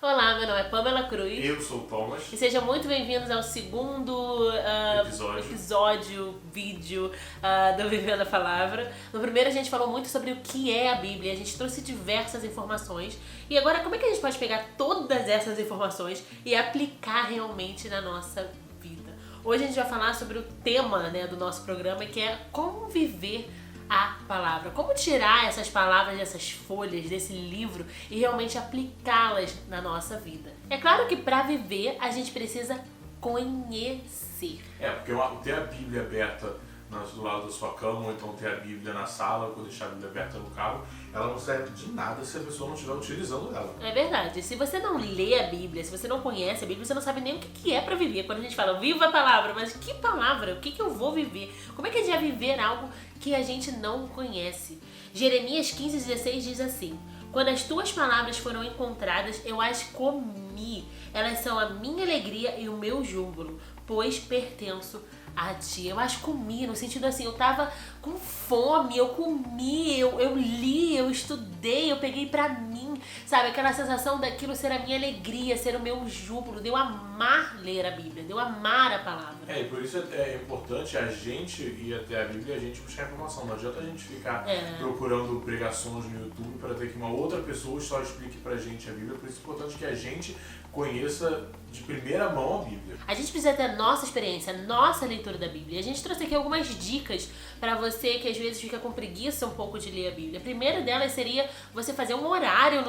Olá, meu nome é Pamela Cruz. Eu sou o Thomas. E sejam muito bem-vindos ao segundo vídeo do Vivendo a Palavra. No primeiro a gente falou muito sobre o que é a Bíblia, a gente trouxe diversas informações. E agora como é que a gente pode pegar todas essas informações e aplicar realmente na nossa vida? Hoje a gente vai falar sobre o tema, do nosso programa, que é como viver a palavra. Como tirar essas palavras dessas folhas, desse livro e realmente aplicá-las na nossa vida. É claro que para viver a gente precisa conhecer. Porque ter a Bíblia aberta do lado da sua cama, ou então ter a Bíblia na sala, ou deixar a Bíblia aberta no carro, ela não serve de nada se a pessoa não estiver utilizando ela. É verdade. Se você não lê a Bíblia, se você não conhece a Bíblia, você não sabe nem o que é para viver. Quando a gente fala, viva a palavra, mas que palavra? O que eu vou viver? Como é que a gente vai viver algo que a gente não conhece? Jeremias 15:16 diz assim: quando as tuas palavras foram encontradas, eu as comi. Elas são a minha alegria e o meu júbilo, pois pertenço a ti. Eu as comi, no sentido assim, eu tava com fome, eu comi, eu li, eu estudei, eu peguei pra mim, sabe? Aquela sensação daquilo ser a minha alegria, ser o meu júbilo, de eu amar ler a Bíblia, de eu amar a palavra. E por isso é importante a gente ir até a Bíblia e a gente buscar informação. Não adianta a gente ficar procurando pregações no YouTube para ter que uma outra pessoa só explique pra gente a Bíblia. Por isso é importante que a gente conheça de primeira mão a Bíblia. A gente precisa ter a nossa experiência, a nossa leitura da Bíblia. A gente trouxe aqui algumas dicas para você que às vezes fica com preguiça um pouco de ler a Bíblia. A primeira delas seria você fazer um horário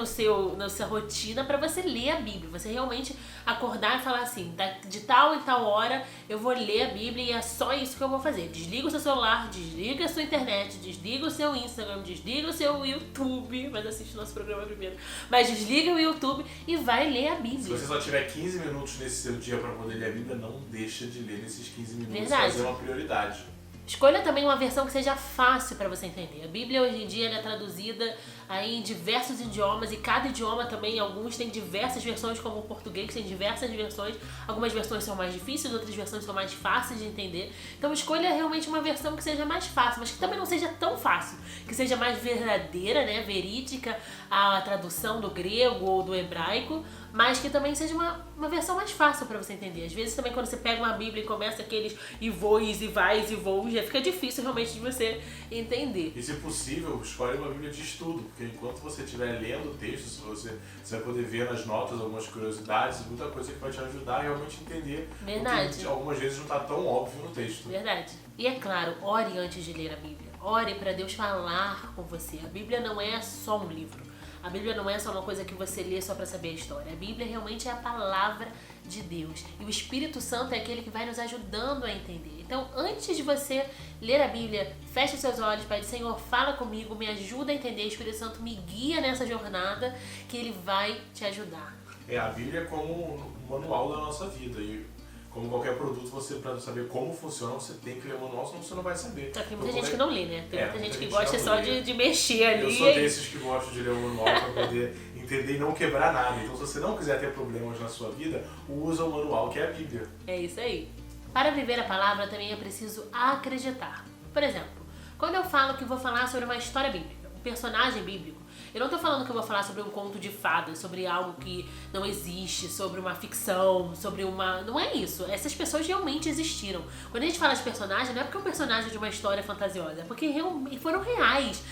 na sua rotina para você ler a Bíblia. Você realmente acordar e falar assim, de tal e tal hora eu vou ler a Bíblia e é só isso que eu vou fazer. Desliga o seu celular, desliga a sua internet, desliga o seu Instagram, desliga o seu YouTube, mas assiste o nosso programa primeiro. Mas desliga o YouTube e vai ler a Bíblia. Se você só tiver 15 minutos nesse seu dia para poder ler a Bíblia, não deixa de ler nesses 15 minutos. Verdade. Fazer uma prioridade. Escolha também uma versão que seja fácil para você entender. A Bíblia hoje em dia ela é traduzida aí em diversos idiomas e cada idioma também, alguns têm diversas versões, como o português tem diversas versões. Algumas versões são mais difíceis, outras versões são mais fáceis de entender. Então escolha realmente uma versão que seja mais fácil, mas que também não seja tão fácil, que seja mais verdadeira, verídica a tradução do grego ou do hebraico, mas que também seja uma versão mais fácil para você entender. Às vezes também quando você pega uma Bíblia e começa aqueles e voes e vais e voos, já fica difícil realmente de você entender. E se possível, escolhe uma Bíblia de estudo, porque enquanto você estiver lendo o texto, você vai poder ver nas notas algumas curiosidades, muita coisa que vai te ajudar a realmente entender. Verdade. O que algumas vezes não está tão óbvio no texto. Verdade. E é claro, ore antes de ler a Bíblia. Ore para Deus falar com você. A Bíblia não é só um livro. A Bíblia não é só uma coisa que você lê só para saber a história. A Bíblia realmente é a palavra de Deus. E o Espírito Santo é aquele que vai nos ajudando a entender. Então, antes de você ler a Bíblia, feche os seus olhos, Pai, Senhor, fala comigo, me ajuda a entender. O Espírito Santo me guia nessa jornada que Ele vai te ajudar. A Bíblia é como um manual da nossa vida. E como qualquer produto, você, para saber como funciona, você tem que ler o manual, senão você não vai saber. Só que tem muita gente que não lê, né? Tem muita gente que gosta gosta só de mexer ali. Eu sou desses que gostam de ler o manual para poder entender e não quebrar nada. Então, se você não quiser ter problemas na sua vida, usa o manual, que é a Bíblia. É isso aí. Para viver a palavra, também é preciso acreditar. Por exemplo, quando eu falo que vou falar sobre uma história bíblica, um personagem bíblico, eu não tô falando que eu vou falar sobre um conto de fadas, sobre algo que não existe, sobre uma ficção, sobre uma... Não é isso. Essas pessoas realmente existiram. Quando a gente fala de personagem, não é porque é um personagem de uma história fantasiosa, é porque foram reais,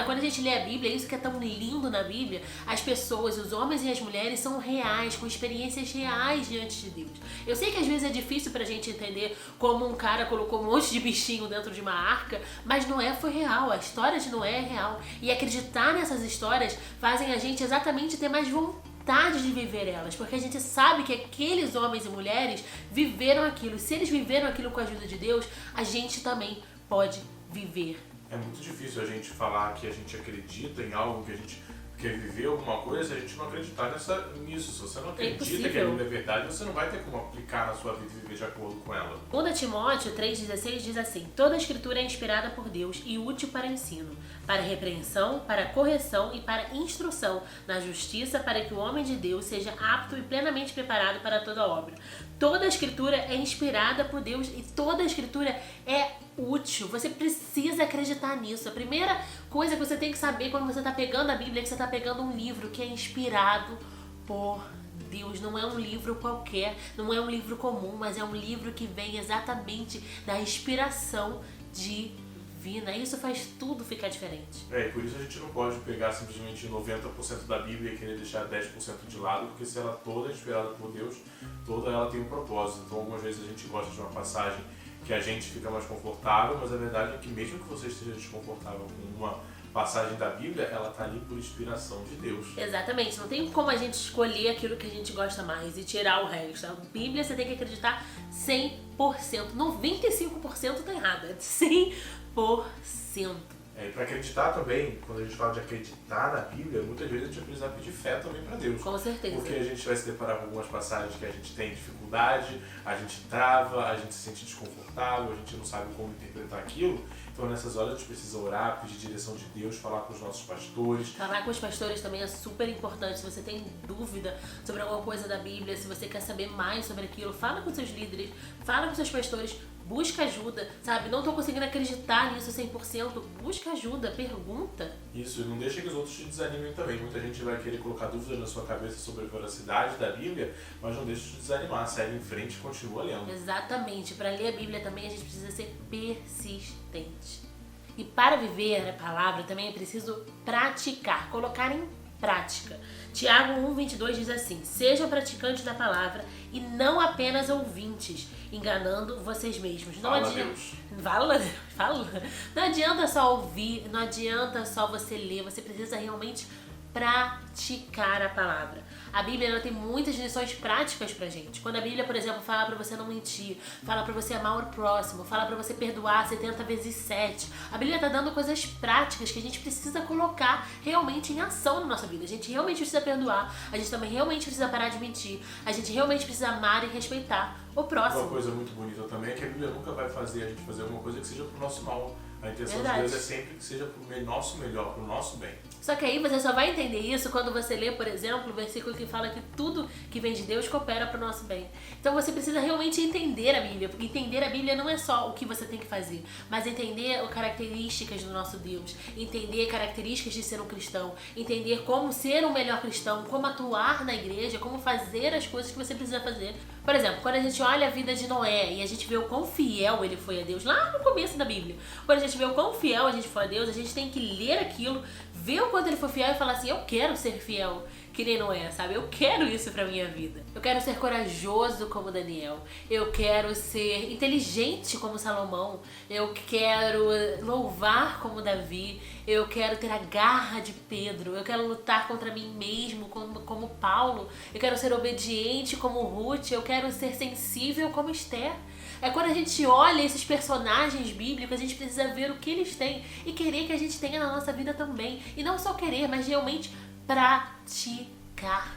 Quando a gente lê a Bíblia, isso que é tão lindo na Bíblia, as pessoas, os homens e as mulheres são reais, com experiências reais diante de Deus. Eu sei que às vezes é difícil pra gente entender como um cara colocou um monte de bichinho dentro de uma arca, mas foi real. A história de Noé é real. E acreditar nessas histórias fazem a gente exatamente ter mais vontade de viver elas, porque a gente sabe que aqueles homens e mulheres viveram aquilo, e se eles viveram aquilo com a ajuda de Deus, a gente também pode viver. É muito difícil a gente falar que a gente acredita em algo, que a gente quer viver alguma coisa, se a gente não acreditar nisso. Se você não acredita que a Bíblia é verdade, você não vai ter como aplicar na sua vida e viver de acordo com ela. 2 Timóteo 3,16 diz assim: toda a escritura é inspirada por Deus e útil para ensino, para repreensão, para correção e para instrução na justiça, para que o homem de Deus seja apto e plenamente preparado para toda obra. Toda a escritura é inspirada por Deus e toda a escritura é útil. Você precisa acreditar nisso. A primeira coisa que você tem que saber quando você está pegando a Bíblia é que você está pegando um livro que é inspirado por Deus, não é um livro qualquer, não é um livro comum, mas é um livro que vem exatamente da inspiração divina. Isso faz tudo ficar diferente. E por isso a gente não pode pegar simplesmente 90% da Bíblia e querer deixar 10% de lado, porque se ela toda é inspirada por Deus, toda ela tem um propósito. Então algumas vezes a gente gosta de uma passagem que a gente fica mais confortável, mas a verdade é que mesmo que você esteja desconfortável com uma passagem da Bíblia, ela está ali por inspiração de Deus. Exatamente, não tem como a gente escolher aquilo que a gente gosta mais e tirar o resto. A Bíblia você tem que acreditar 100%, 95% tá errado, é 100%. E para acreditar também, quando a gente fala de acreditar na Bíblia, muitas vezes a gente vai precisar pedir fé também para Deus. Com certeza. Porque a gente vai se deparar com algumas passagens que a gente tem dificuldade, a gente trava, a gente se sente desconfortável, a gente não sabe como interpretar aquilo. Então nessas horas a gente precisa orar, pedir direção de Deus, falar com os nossos pastores. Falar com os pastores também é super importante. Se você tem dúvida sobre alguma coisa da Bíblia, se você quer saber mais sobre aquilo, fala com seus líderes, fala com seus pastores. Busca ajuda, sabe? Não tô conseguindo acreditar nisso 100%. Busca ajuda, pergunta. Isso, e não deixa que os outros te desanimem também. Muita gente vai querer colocar dúvidas na sua cabeça sobre a veracidade da Bíblia, mas não deixa de desanimar. Segue em frente e continua lendo. Exatamente. Para ler a Bíblia também a gente precisa ser persistente. E para viver a palavra também é preciso praticar, colocar em prática. Tiago 1,22 diz assim: sejam praticantes da palavra e não apenas ouvintes, enganando vocês mesmos. Não adianta. Fala. Não adianta só ouvir, não adianta só você ler, você precisa realmente praticar a palavra. A Bíblia ela tem muitas lições práticas pra gente. Quando a Bíblia, por exemplo, fala pra você não mentir, fala pra você amar o próximo, fala pra você perdoar 70 vezes 7. A Bíblia tá dando coisas práticas que a gente precisa colocar realmente em ação na nossa vida. A gente realmente precisa perdoar, a gente também realmente precisa parar de mentir, a gente realmente precisa amar e respeitar o próximo. Uma coisa muito bonita também é que a Bíblia nunca vai fazer a gente fazer alguma coisa que seja pro nosso mal. A intenção de Deus é sempre que seja pro nosso melhor, pro nosso bem. Só que aí você só vai entender isso quando você lê, por exemplo, o versículo que fala que tudo que vem de Deus coopera para o nosso bem. Então você precisa realmente entender a Bíblia, porque entender a Bíblia não é só o que você tem que fazer, mas entender as características do nosso Deus, entender características de ser um cristão, entender como ser um melhor cristão, como atuar na igreja, como fazer as coisas que você precisa fazer. Por exemplo, quando a gente olha a vida de Noé e a gente vê o quão fiel ele foi a Deus, lá no começo da Bíblia, quando a gente vê o quão fiel a gente foi a Deus, a gente tem que ler aquilo, ver o quanto ele foi fiel e falar assim: eu quero ser fiel que nem Noé, sabe? Eu quero isso pra minha vida. Eu quero ser corajoso como Daniel. Eu quero ser inteligente como Salomão. Eu quero louvar como Davi. Eu quero ter a garra de Pedro. Eu quero lutar contra mim mesmo como Paulo. Eu quero ser obediente como Ruth. Eu quero ser sensível como Esther. É quando a gente olha esses personagens bíblicos, a gente precisa ver o que eles têm e querer que a gente tenha na nossa vida também. E não só querer, mas realmente praticar.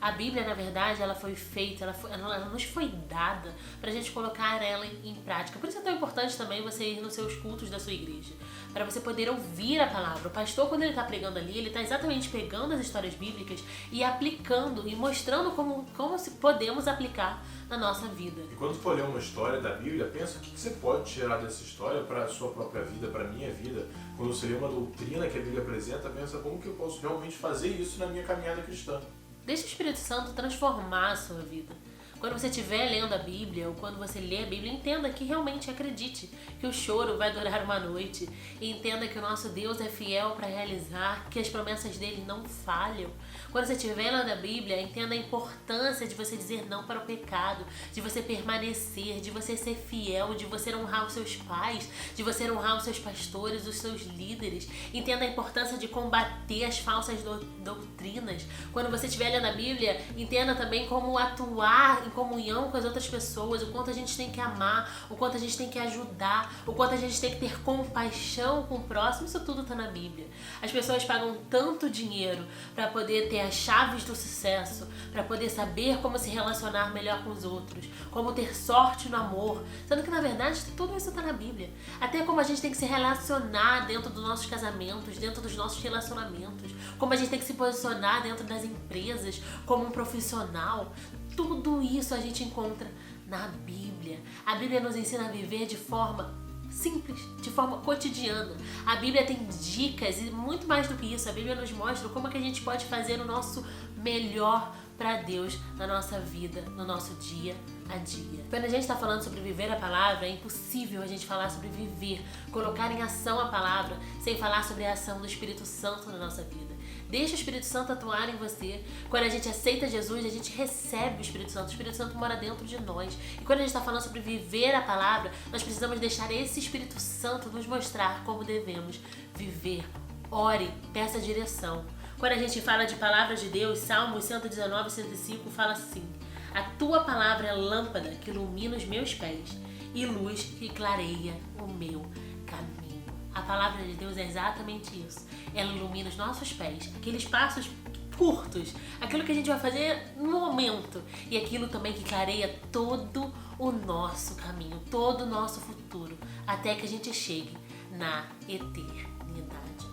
A Bíblia, na verdade, ela foi feita, ela nos foi dada pra gente colocar ela em prática. Por isso é tão importante também você ir nos seus cultos da sua igreja, para você poder ouvir a palavra. O pastor, quando ele tá pregando ali, ele tá exatamente pegando as histórias bíblicas e aplicando e mostrando como se podemos aplicar na nossa vida. E quando for ler uma história da Bíblia, pensa o que você pode tirar dessa história para a sua própria vida, para a minha vida. Quando você lê uma doutrina que a Bíblia apresenta, pensa como que eu posso realmente fazer isso na minha caminhada cristã. Deixa o Espírito Santo transformar a sua vida. Quando você estiver lendo a Bíblia ou quando você lê a Bíblia, entenda que realmente acredite que o choro vai durar uma noite. E entenda que o nosso Deus é fiel para realizar, que as promessas dele não falham. Quando você estiver lendo a Bíblia, entenda a importância de você dizer não para o pecado, de você permanecer, de você ser fiel, de você honrar os seus pais, de você honrar os seus pastores, os seus líderes. Entenda a importância de combater as falsas doutrinas. Quando você estiver lendo a Bíblia, entenda também como atuar em comunhão com as outras pessoas, o quanto a gente tem que amar, o quanto a gente tem que ajudar, o quanto a gente tem que ter compaixão com o próximo. Isso tudo está na Bíblia. As pessoas pagam tanto dinheiro para poder ter as chaves do sucesso, para poder saber como se relacionar melhor com os outros, como ter sorte no amor, sendo que na verdade tudo isso está na Bíblia. Até como a gente tem que se relacionar dentro dos nossos casamentos, dentro dos nossos relacionamentos, como a gente tem que se posicionar dentro das empresas, como um profissional. Tudo isso a gente encontra na Bíblia. A Bíblia nos ensina a viver de forma simples, de forma cotidiana. A Bíblia tem dicas e muito mais do que isso. A Bíblia nos mostra como que a gente pode fazer o nosso melhor para Deus na nossa vida, no nosso dia a dia. Quando a gente está falando sobre viver a palavra, é impossível a gente falar sobre viver, colocar em ação a palavra, sem falar sobre a ação do Espírito Santo na nossa vida. Deixa o Espírito Santo atuar em você. Quando a gente aceita Jesus, a gente recebe o Espírito Santo mora dentro de nós. E quando a gente está falando sobre viver a palavra, nós precisamos deixar esse Espírito Santo nos mostrar como devemos viver. Ore, peça direção. Quando a gente fala de palavras de Deus, Salmos 119, 105 fala assim: a tua palavra é lâmpada que ilumina os meus pés e luz que clareia o meu caminho. A palavra de Deus é exatamente isso. Ela ilumina os nossos pés, aqueles passos curtos, aquilo que a gente vai fazer no momento, e aquilo também que clareia todo o nosso caminho, todo o nosso futuro, até que a gente chegue na eternidade.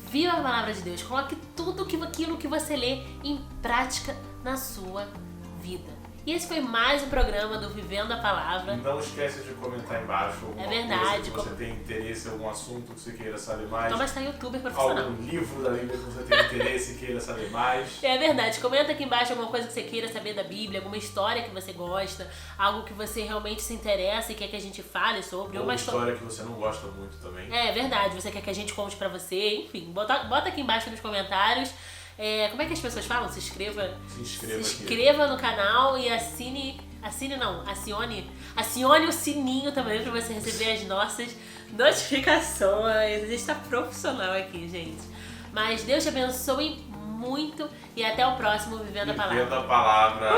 Viva a palavra de Deus, coloque tudo aquilo que você lê em prática na sua vida. E esse foi mais um programa do Vivendo a Palavra. Não esqueça de comentar embaixo alguma coisa que você tem interesse, algum assunto que você queira saber mais. Thomas tá youtuber profissional. Algum livro da Bíblia que você tem interesse e queira saber mais. É verdade. Comenta aqui embaixo alguma coisa que você queira saber da Bíblia, alguma história que você gosta, algo que você realmente se interessa e quer que a gente fale sobre. Ou uma história que você não gosta muito também. É verdade. Você quer que a gente conte pra você. Enfim, bota aqui embaixo nos comentários. Como é que as pessoas falam? Se inscreva no canal e acione o sininho também pra você receber as nossas notificações. A gente tá profissional aqui, gente. Mas Deus te abençoe muito e até o próximo Vivendo a Palavra. Vivendo a Palavra.